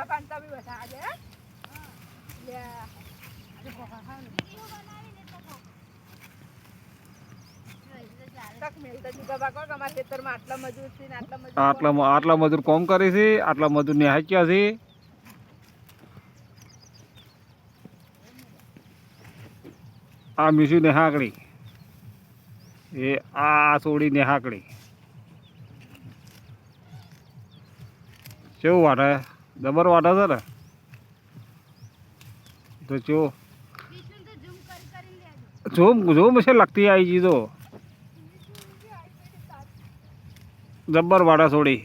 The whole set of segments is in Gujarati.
કાન તમે બધા આજે લે આજે કોકા ખાવ ને વિડિયો બનાવીને તો કહો તક મેલતા જી બાબા કો અમાર ખેતરમાં આટલા મજૂર છે ને આટલા મજૂર કામ કરે છે, આટલા મજૂર ને હાક્યા છે. આ મીસુ ને હાકડી એ આ સોડી ને હાકડી કેવું વાટે જબર વાટે છે ને તો ચો વિષ્ણુ તો ઝૂમ કરીને લેજો ઝૂમ છે લગતી આવી જી તો જબ્બર વાટા સોડી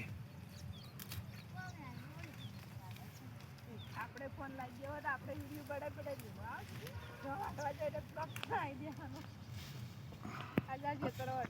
આપણે ફોન લાગી ગયો તો આપણે વિડિયો બડા જેવો આ જો વાટવા જાય તો પ્લસ આઈડિયા આજા ખેતર વાટવા